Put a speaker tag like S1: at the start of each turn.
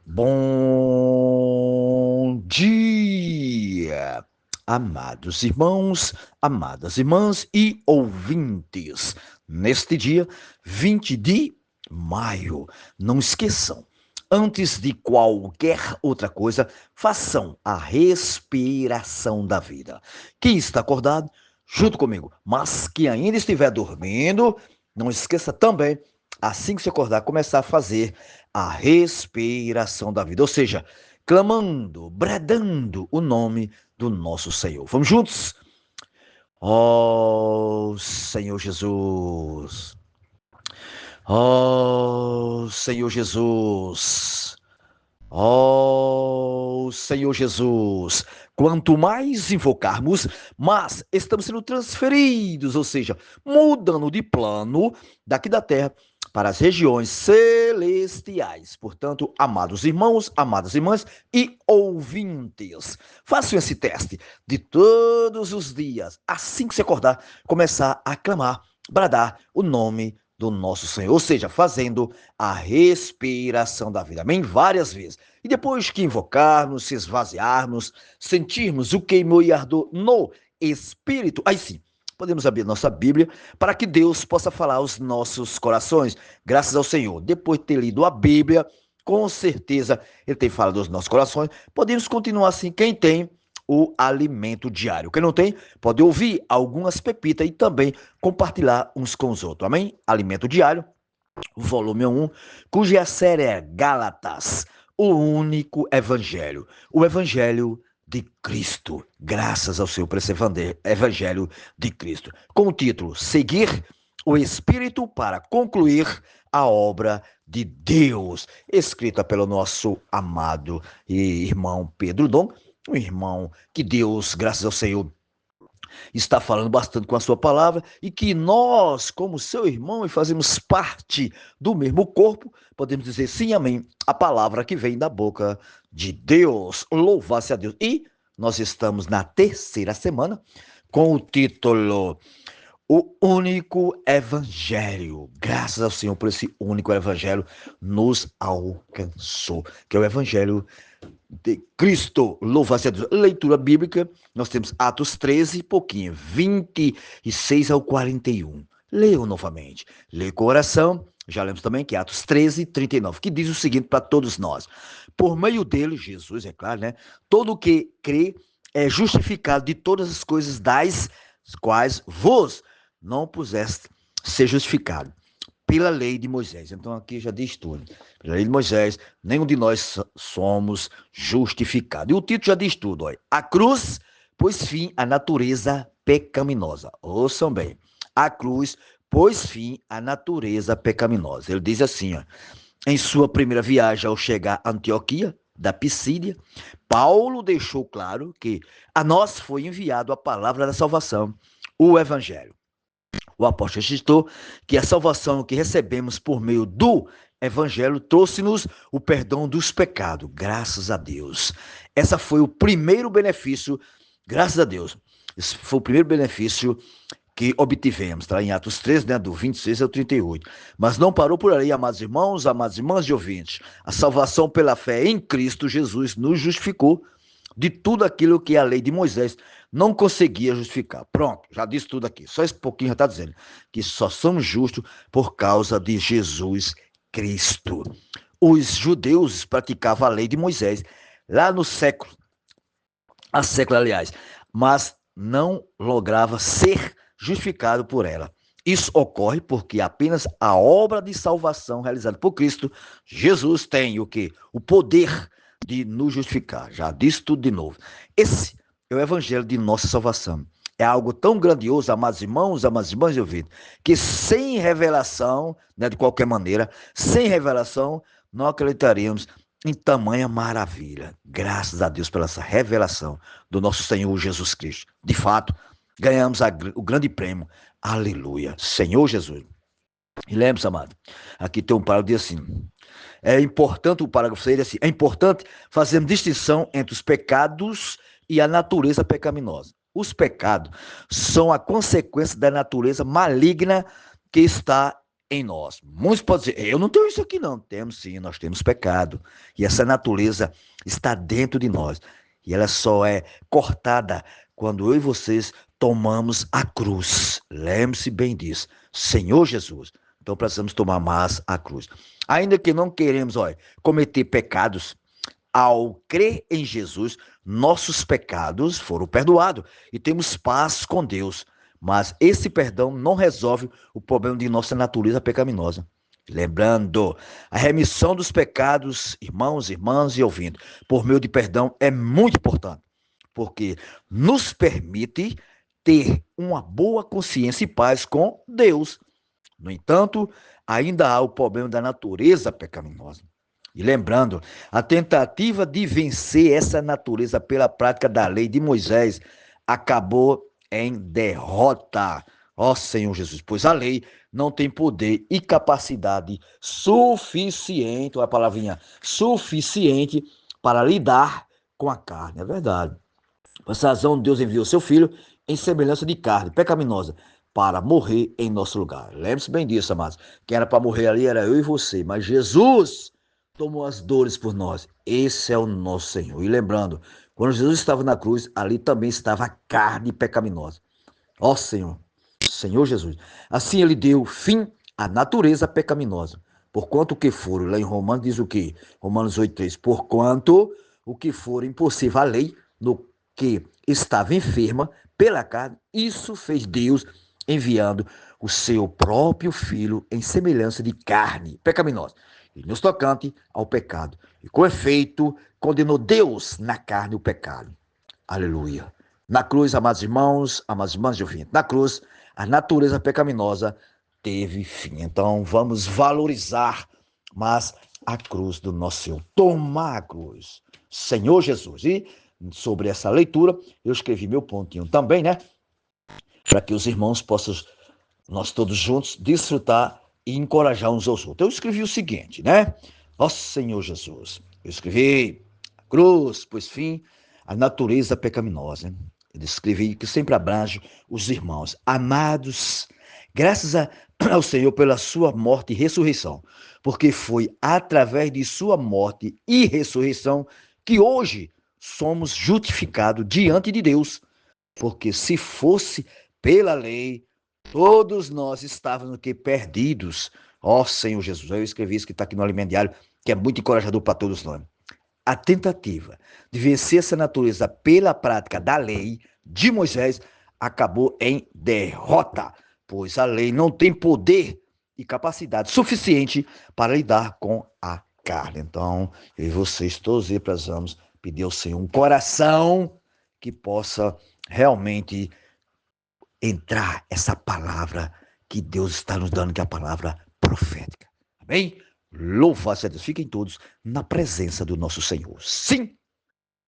S1: Bom dia, amados irmãos, amadas irmãs e ouvintes. Neste dia 20 de maio, não esqueçam, antes de qualquer outra coisa, façam a respiração da vida. Quem está acordado, junto comigo, mas que ainda estiver dormindo, não esqueça também, assim que se acordar, começar a fazer a respiração da vida, ou seja, clamando, bradando o nome do nosso Senhor. Vamos juntos? Ó Senhor Jesus, ó Senhor Jesus, ó Senhor Jesus, quanto mais invocarmos, mais estamos sendo transferidos, ou seja, mudando de plano daqui da terra para as regiões celestiais. Portanto, amados irmãos, amadas irmãs e ouvintes, façam esse teste de todos os dias, assim que se acordar, começar a clamar, bradar o nome do nosso Senhor, ou seja, fazendo a respiração da vida, amém? Várias vezes. E depois que invocarmos, se esvaziarmos, sentirmos o queimor e ardor no Espírito, aí sim, podemos abrir nossa Bíblia para que Deus possa falar aos nossos corações. Graças ao Senhor. Depois de ter lido a Bíblia, com certeza Ele tem falado aos nossos corações. Podemos continuar assim, quem tem o alimento diário. Quem não tem, pode ouvir algumas pepitas e também compartilhar uns com os outros. Amém? Alimento diário, volume 1, cuja série é Gálatas, o único evangelho. O evangelho de Cristo, graças ao seu precioso evangelho de Cristo. Com o título Seguir o Espírito para concluir a obra de Deus, escrita pelo nosso amado irmão Pedro Dom, um irmão que Deus, graças ao Senhor, está falando bastante com a sua palavra e que nós, como seu irmão e fazemos parte do mesmo corpo, podemos dizer sim, amém, a palavra que vem da boca de Deus. Louvar-se a Deus. E nós estamos na terceira semana com o título O Único Evangelho. Graças ao Senhor por esse único Evangelho nos alcançou, que é o Evangelho de Cristo. Louva-se a Deus. Leitura bíblica, nós temos Atos 13, pouquinho, 26 ao 41. Leiam novamente. Leia com oração. Já lemos também que Atos 13, 39, que diz o seguinte para todos nós. Por meio dele, Jesus, é claro, né? Todo o que crê é justificado de todas as coisas das quais vos não puseste ser justificado pela lei de Moisés. Então aqui já diz tudo. Pela lei de Moisés, nenhum de nós somos justificados. E o título já diz tudo. Olha. A cruz pôs fim à natureza pecaminosa. Ouçam bem. A cruz pôs fim à natureza pecaminosa. Ele diz assim, ó, em sua primeira viagem ao chegar a Antioquia, da Pisídia, Paulo deixou claro que a nós foi enviado a palavra da salvação, o evangelho. O apóstolo citou que a salvação que recebemos por meio do Evangelho trouxe-nos o perdão dos pecados, graças a Deus. Essa foi o primeiro benefício, graças a Deus. Esse foi o primeiro benefício que obtivemos, está em Atos 13, né, do 26 ao 38. Mas não parou por aí, amados irmãos, amadas irmãs e ouvintes. A salvação pela fé em Cristo Jesus nos justificou de tudo aquilo que a lei de Moisés não conseguia justificar. Pronto, já disse tudo aqui. Só esse pouquinho já está dizendo que só somos justos por causa de Jesus Cristo. Os judeus praticavam a lei de Moisés lá no século, há século, aliás, mas não lograva ser justificado por ela. Isso ocorre porque apenas a obra de salvação realizada por Cristo, Jesus, tem o quê? O poder de nos justificar. Já disse tudo de novo. Esse é o evangelho de nossa salvação. É algo tão grandioso, amados irmãos, amadas irmãs de ouvido, que sem revelação, né, de qualquer maneira, sem revelação, não acreditaríamos em tamanha maravilha. Graças a Deus pela essa revelação do nosso Senhor Jesus Cristo. De fato, ganhamos o grande prêmio. Aleluia. Senhor Jesus. E lembre-se, amado, aqui tem um parágrafo que diz assim, é importante, o parágrafo diz assim, é importante fazermos distinção entre os pecados e a natureza pecaminosa. Os pecados são a consequência da natureza maligna que está em nós. Muitos podem dizer, eu não tenho isso aqui não. Temos sim, nós temos pecado. E essa natureza está dentro de nós. E ela só é cortada quando eu e vocês tomamos a cruz. Lembre-se bem disso. Senhor Jesus. Então precisamos tomar mais a cruz. Ainda que não queremos, olha, cometer pecados, ao crer em Jesus, nossos pecados foram perdoados e temos paz com Deus. Mas esse perdão não resolve o problema de nossa natureza pecaminosa. Lembrando, a remissão dos pecados, irmãos, irmãs e ouvintes, por meio de perdão é muito importante, porque nos permite ter uma boa consciência e paz com Deus. No entanto, ainda há o problema da natureza pecaminosa. E lembrando, a tentativa de vencer essa natureza pela prática da lei de Moisés acabou em derrota. Ó Senhor Jesus, pois a lei não tem poder e capacidade suficiente, a palavrinha, suficiente para lidar com a carne. É verdade. Por essa razão, Deus enviou seu Filho em semelhança de carne pecaminosa para morrer em nosso lugar. Lembre-se bem disso, amados. Quem era para morrer ali era eu e você, mas Jesus tomou as dores por nós. Esse é o nosso Senhor. E lembrando, quando Jesus estava na cruz, ali também estava a carne pecaminosa. Ó Senhor, Senhor Jesus. Assim ele deu fim à natureza pecaminosa. Porquanto o que for, lá em Romanos diz o quê? Romanos 8,3. Porquanto o que for impossível à lei, no que estava enferma pela carne, isso fez Deus enviando o seu próprio Filho em semelhança de carne pecaminosa, e nos tocante ao pecado. E com efeito, condenou Deus na carne o pecado. Aleluia. Na cruz, amados irmãos de ouvintes, na cruz, a natureza pecaminosa teve fim. Então, vamos valorizar mais a cruz do nosso Senhor. Tomar a cruz. Senhor Jesus. E sobre essa leitura, eu escrevi meu pontinho também, né? Para que os irmãos possam, nós todos juntos, desfrutar e encorajar uns aos outros. Eu escrevi o seguinte, né? Ó Senhor Jesus. Eu escrevi a cruz, pois fim, a natureza pecaminosa. Né? Eu escrevi que sempre abrange os irmãos. Amados, graças ao Senhor pela sua morte e ressurreição, porque foi através de sua morte e ressurreição que hoje somos justificados diante de Deus. Porque se fosse pela lei, todos nós estávamos que perdidos. Ó Senhor Jesus, eu escrevi isso que está aqui no Alimento Diário, que é muito encorajador para todos nós. A tentativa de vencer essa natureza pela prática da lei de Moisés acabou em derrota, pois a lei não tem poder e capacidade suficiente para lidar com a carne. Então, eu e vocês todos precisamos pedir ao Senhor um coração que possa realmente entrar essa palavra que Deus está nos dando, que é a palavra profética. Amém? Louvado seja Deus. Fiquem todos na presença do nosso Senhor. Sim!